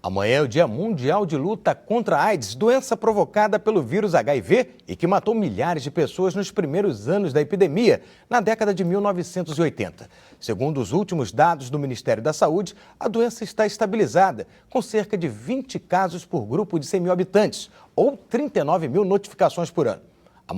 Amanhã é o Dia Mundial de Luta contra a AIDS, doença provocada pelo vírus HIV e que matou milhares de pessoas nos primeiros anos da epidemia, na década de 1980. Segundo os últimos dados do Ministério da Saúde, a doença está estabilizada, com cerca de 20 casos por grupo de 100 mil habitantes, ou 39 mil notificações por ano. A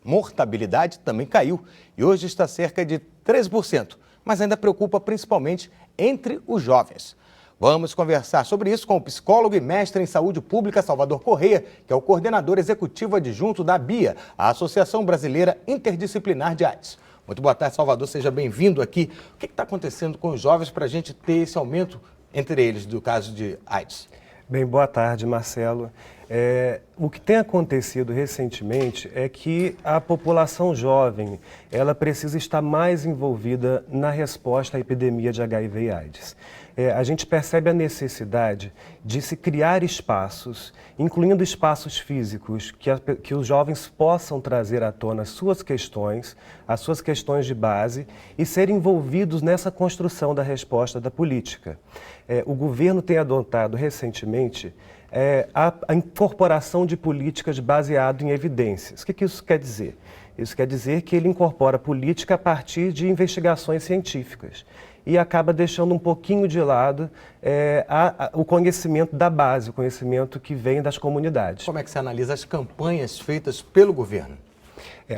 mortabilidade também caiu e hoje está cerca de 13%, mas ainda preocupa principalmente entre os jovens. Vamos conversar sobre isso com o psicólogo e mestre em saúde pública Salvador Correia, que é o coordenador executivo adjunto da ABIA, a Associação Brasileira Interdisciplinar de AIDS. Muito boa tarde, Salvador, seja bem-vindo aqui. O que está acontecendo com os jovens para a gente ter esse aumento entre eles do caso de AIDS? Bem, boa tarde, Marcelo. O que tem acontecido recentemente é que a população jovem ela precisa estar mais envolvida na resposta à epidemia de HIV e AIDS. A gente percebe a necessidade de se criar espaços, incluindo espaços físicos, que os jovens possam trazer à tona as suas questões de base e serem envolvidos nessa construção da resposta da política. O governo tem adotado recentemente a incorporação de políticas baseado em evidências. O que isso quer dizer? Isso quer dizer que ele incorpora política a partir de investigações científicas e acaba deixando um pouquinho de lado o conhecimento da base, o conhecimento que vem das comunidades. Como é que você analisa as campanhas feitas pelo governo?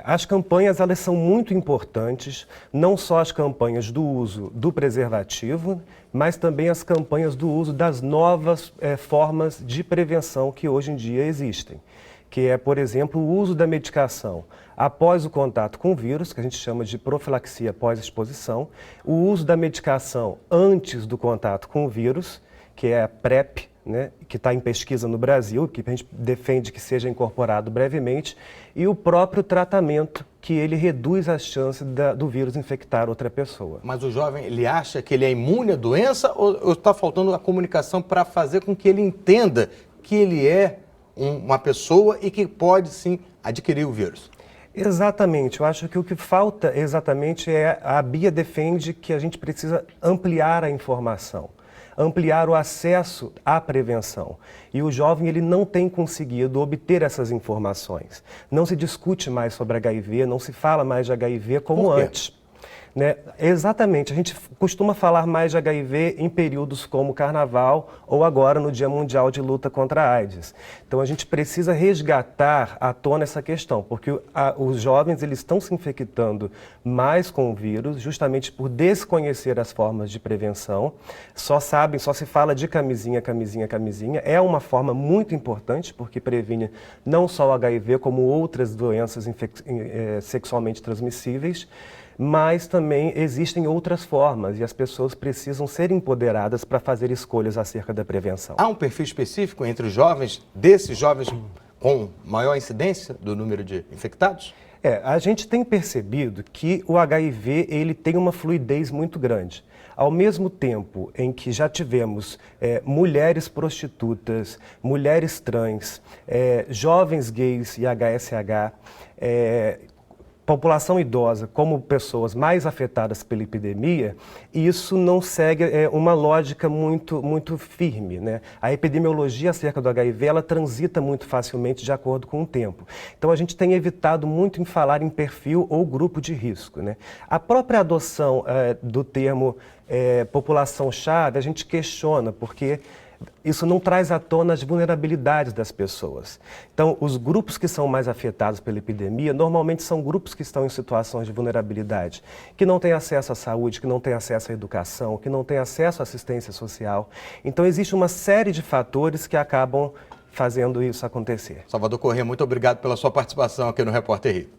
As campanhas elas são muito importantes, não só as campanhas do uso do preservativo, mas também as campanhas do uso das novas formas de prevenção que hoje em dia existem, que é, por exemplo, o uso da medicação após o contato com o vírus, que a gente chama de profilaxia pós-exposição, o uso da medicação antes do contato com o vírus, que é a PrEP, né, que está em pesquisa no Brasil, que a gente defende que seja incorporado brevemente, e o próprio tratamento, que ele reduz as chances do vírus infectar outra pessoa. Mas o jovem, ele acha que ele é imune à doença ou está faltando a comunicação para fazer com que ele entenda que ele é uma pessoa e que pode, sim, adquirir o vírus? Exatamente. Eu acho que o que falta exatamente a ABIA defende que a gente precisa ampliar a informação, ampliar o acesso à prevenção. E o jovem ele não tem conseguido obter essas informações. Não se discute mais sobre HIV, não se fala mais de HIV como antes. Né? Exatamente, a gente costuma falar mais de HIV em períodos como o Carnaval ou agora no Dia Mundial de Luta contra a AIDS. Então a gente precisa resgatar à tona essa questão, porque os jovens eles estão se infectando mais com o vírus justamente por desconhecer as formas de prevenção, só se fala de camisinha, é uma forma muito importante porque previne não só o HIV como outras doenças sexualmente transmissíveis, mas também existem outras formas e as pessoas precisam ser empoderadas para fazer escolhas acerca da prevenção. Há um perfil específico entre os jovens, desses jovens com maior incidência do número de infectados? A gente tem percebido que o HIV ele tem uma fluidez muito grande. Ao mesmo tempo em que já tivemos mulheres prostitutas, mulheres trans, jovens gays e HSH, população idosa como pessoas mais afetadas pela epidemia, isso não segue uma lógica muito firme, né? A epidemiologia acerca do HIV, ela transita muito facilmente de acordo com o tempo. Então, a gente tem evitado muito em falar em perfil ou grupo de risco, né? A própria adoção do termo população-chave, a gente questiona, porque isso não traz à tona as vulnerabilidades das pessoas. Então, os grupos que são mais afetados pela epidemia, normalmente são grupos que estão em situações de vulnerabilidade, que não têm acesso à saúde, que não têm acesso à educação, que não têm acesso à assistência social. Então, existe uma série de fatores que acabam fazendo isso acontecer. Salvador Correia, muito obrigado pela sua participação aqui no Repórter RI.